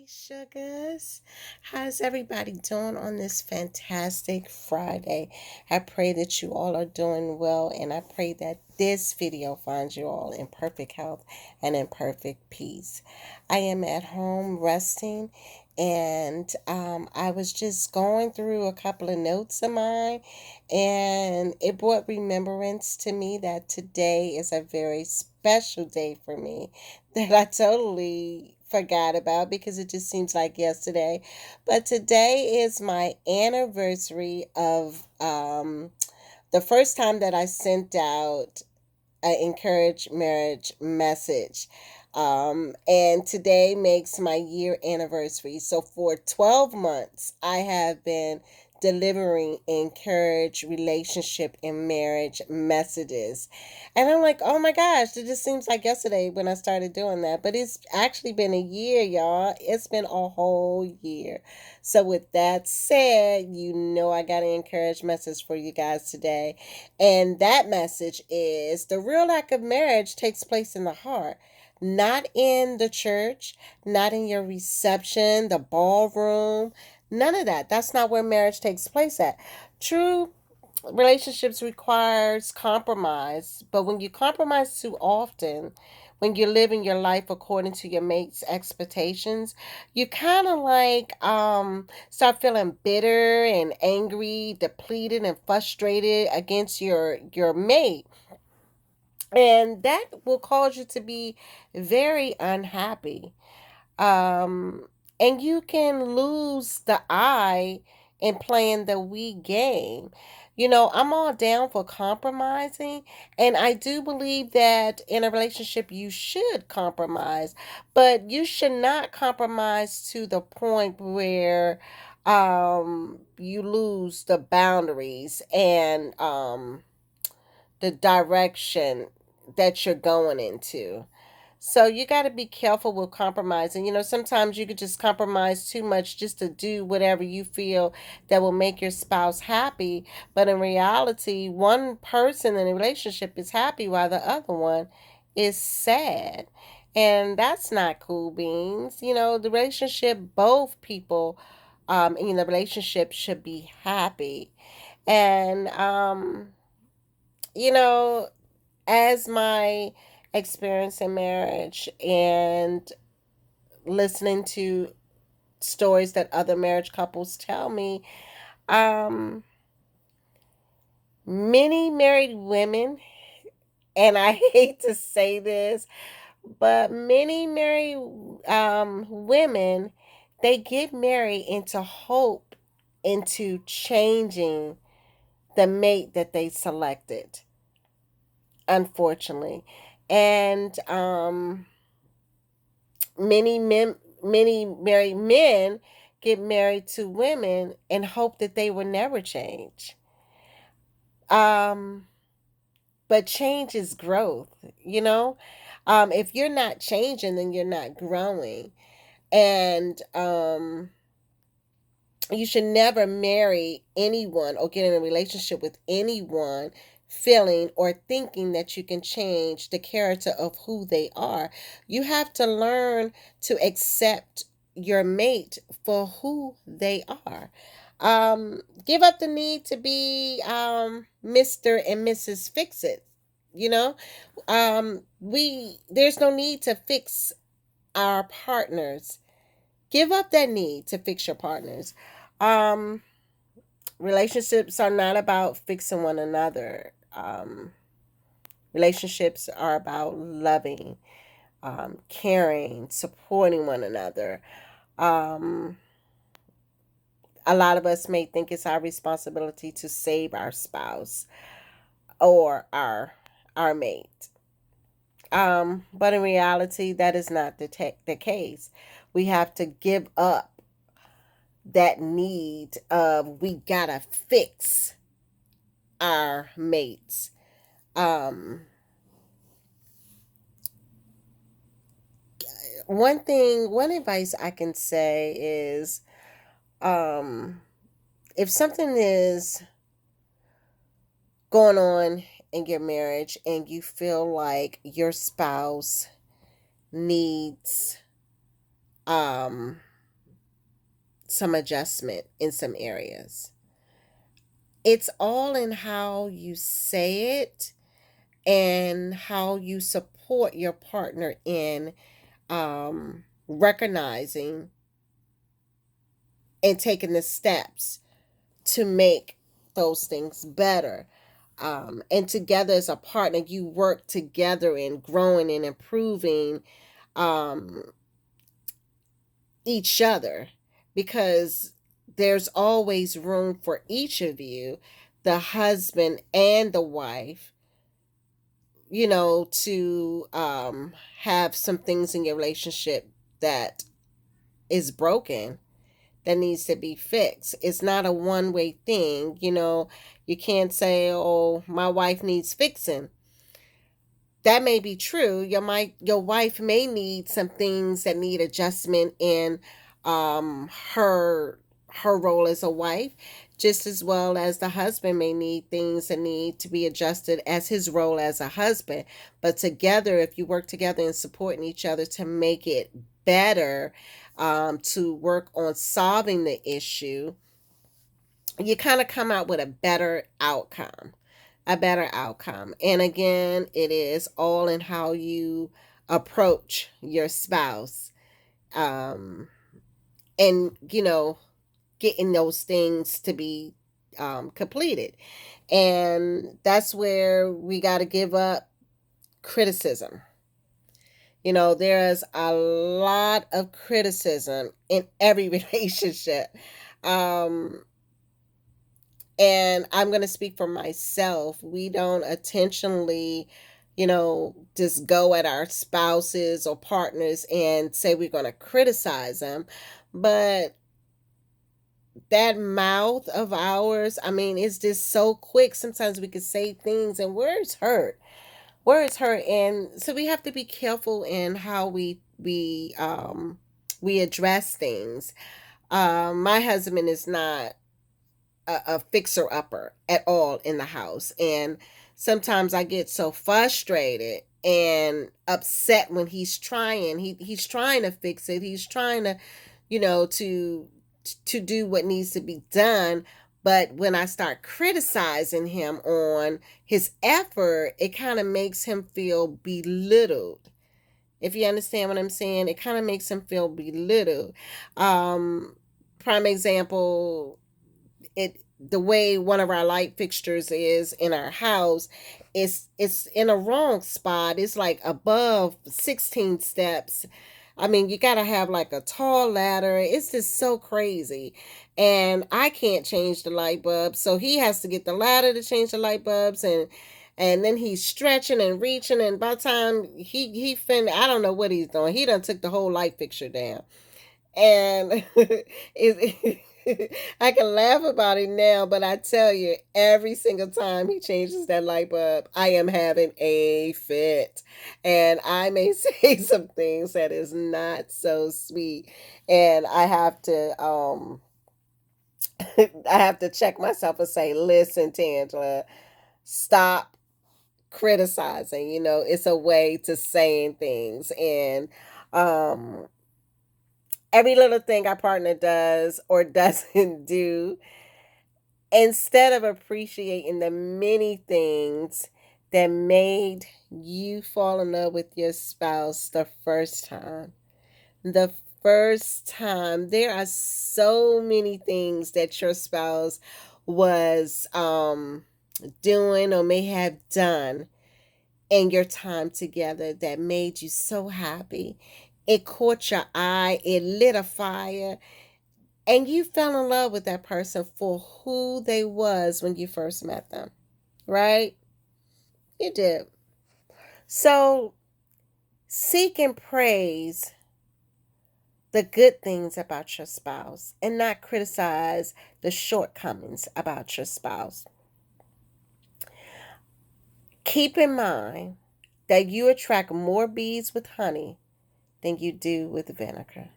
Hey, sugars. How's everybody doing on this fantastic Friday? I pray that you all are doing well, and I pray that this video finds you all in perfect health and in perfect peace. I am at home resting, and I was just going through a couple of notes of mine, and it brought remembrance to me that today is a very special day for me that I totally forgot about because it just seems like yesterday. But today is my anniversary of the first time that I sent out an encourage marriage message. And today makes my year anniversary. So for 12 months, I have been delivering encourage relationship and marriage messages. And I'm like, oh my gosh, it just seems like yesterday when I started doing that. But it's actually been a year, y'all. It's been a whole year. So with that said, I got an encourage message for you guys today. And that message is the real lack of marriage takes place in the heart, not in the church, not in your reception, the ballroom, none of that. That's not where marriage takes place at. True relationships requires compromise, but when you compromise too often, when you're living your life according to your mate's expectations, you kind of start feeling bitter and angry, depleted and frustrated against your mate, and that will cause you to be very unhappy. um, and you can lose the eye in playing the we game. I'm all down for compromising, and I do believe that in a relationship you should compromise, but you should not compromise to the point where you lose the boundaries and the direction that you're going into. So you got to be careful with compromising. Sometimes you could just compromise too much just to do whatever you feel that will make your spouse happy. But in reality, one person in a relationship is happy while the other one is sad. And that's not cool beans. The relationship, both people in the relationship should be happy. And, you know, as my experience in marriage and listening to stories that other marriage couples tell me, many married women, and I hate to say this, but many married women, they get married into hope, into changing the mate that they selected, unfortunately. And many married men get married to women and hope that they will never change. Um, but change is growth, you know? If you're not changing, then you're not growing. And you should never marry anyone or get in a relationship with anyone feeling or thinking that you can change the character of who they are. You have to learn to accept your mate for who they are. Give up the need to be Mr. and Mrs. Fix It. You know, we there's no need to fix our partners. Give up that need to fix your partners. Um, Relationships are not about fixing one another. Relationships are about loving, caring, supporting one another. Um, a lot of us may think it's our responsibility to save our spouse or our mate. But in reality, that is not the case. We have to give up that need of we gotta fix our mates. Um, one advice I can say is, um, if something is going on in your marriage and you feel like your spouse needs some adjustment in some areas. It's all in how you say it and how you support your partner in recognizing and taking the steps to make those things better. And together as a partner, you work together in growing and improving um, each other, because there's always room for each of you, the husband and the wife, to have some things in your relationship that is broken, that needs to be fixed. It's not a one way thing. You can't say, oh, my wife needs fixing. That may be true. Your wife may need some things that need adjustment in her role as a wife, just as well as the husband may need things that need to be adjusted as his role as a husband. But together, if you work together and supporting each other to make it better, to work on solving the issue, you kind of come out with a better outcome. A better outcome. And again, it is all in how you approach your spouse. Um, and, getting those things to be completed. And that's where we got to give up criticism. There's a lot of criticism in every relationship. Um, And I'm going to speak for myself. We don't intentionally, just go at our spouses or partners and say we're going to criticize them. But that mouth of ours, I mean, it's just so quick. Sometimes we can say things and words hurt. Words hurt. And so we have to be careful in how we address things. My husband is not a fixer upper at all in the house. And sometimes I get so frustrated and upset when he's trying to fix it. He's trying to, to do what needs to be done. But when I start criticizing him on his effort, it kind of makes him feel belittled. If you understand what I'm saying, it kind of makes him feel belittled. Prime example, the way one of our light fixtures is in our house, it's in a wrong spot. It's like above 16 steps. I mean, you got to have like a tall ladder. It's just so crazy. And I can't change the light bulb, so he has to get the ladder to change the light bulbs, and then he's stretching and reaching, and by the time I don't know what he's doing. He done took the whole light fixture down. And I can laugh about it now, but I tell you, every single time he changes that light bulb, I am having a fit. And I may say some things that is not so sweet. And I have to I have to check myself and say, listen, Tangela, stop criticizing. It's a way to saying things. And every little thing our partner does or doesn't do, instead of appreciating the many things that made you fall in love with your spouse the first time. The first time, there are so many things that your spouse was doing or may have done in your time together that made you so happy. It caught your eye, it lit a fire, and you fell in love with that person for who they was when you first met them, right? You did. So seek and praise the good things about your spouse and not criticize the shortcomings about your spouse. Keep in mind that you attract more bees with honey than you do with vinegar.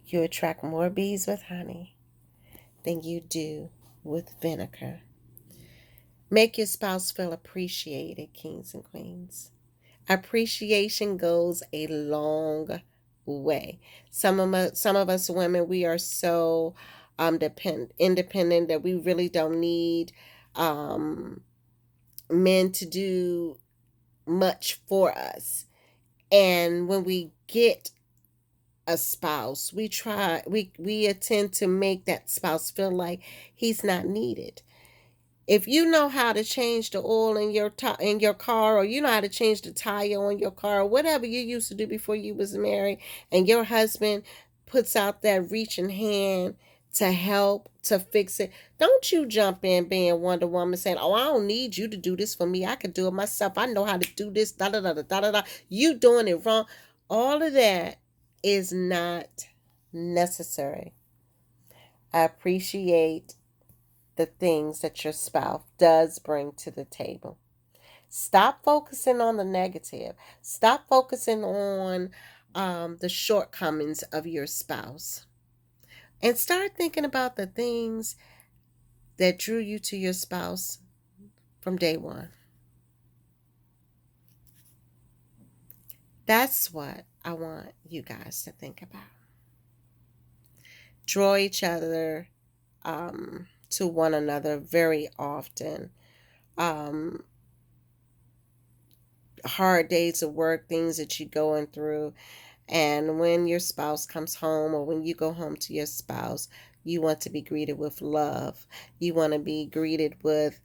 You attract more bees with honey than you do with vinegar. Make your spouse feel appreciated, kings and queens. Appreciation goes a long way. Some of us women, we are so independent that we really don't need um, men to do much for us. And when we get a spouse, we attend to make that spouse feel like he's not needed. If you know how to change the oil in your car, or you know how to change the tire on your car, or whatever you used to do before you was married, and your husband puts out that reaching hand to help to fix it, don't you jump in being Wonder Woman saying, "Oh, I don't need you to do this for me. I can do it myself. I know how to do this." Da da da da da da. You doing it wrong. All of that is not necessary. I appreciate the things that your spouse does bring to the table. Stop focusing on the negative. Stop focusing on the shortcomings of your spouse. And start thinking about the things that drew you to your spouse from day one. That's what I want you guys to think about. Draw each other to one another very often. Um, Hard days of work, things that you're going through. And when your spouse comes home, or when you go home to your spouse, you want to be greeted with love. You want to be greeted with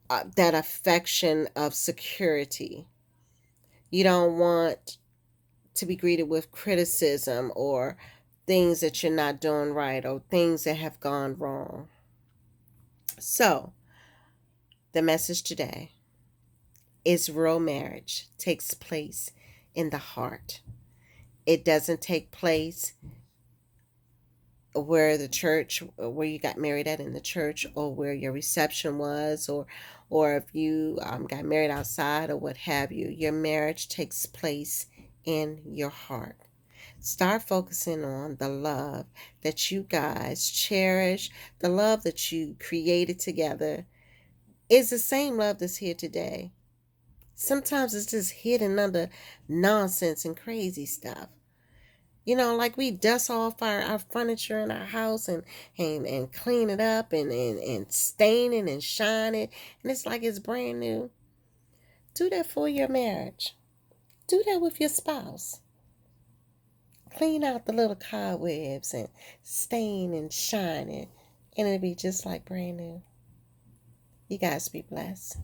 that affection of security. You don't want to be greeted with criticism or things that you're not doing right or things that have gone wrong. So, the message today is real marriage takes place in the heart. It doesn't take place where the church, where you got married at in the church, or where your reception was, or if you got married outside or what have you. Your marriage takes place in your heart. Start focusing on the love that you guys cherish, the love that you created together. Is the same love that's here today. Sometimes it's just hidden under nonsense and crazy stuff. Like we dust off our furniture in our house and clean it up and stain it and shine it. And it's like it's brand new. Do that for your marriage. Do that with your spouse. Clean out the little cobwebs and stain and shine it. And it'll be just like brand new. You guys be blessed.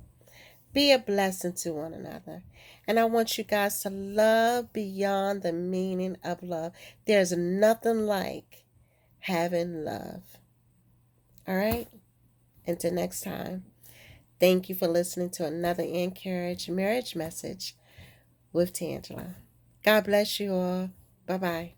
Be a blessing to one another. And I want you guys to love beyond the meaning of love. There's nothing like having love. All right? Until next time, thank you for listening to another Encourage Marriage Message with Tangela. God bless you all. Bye-bye.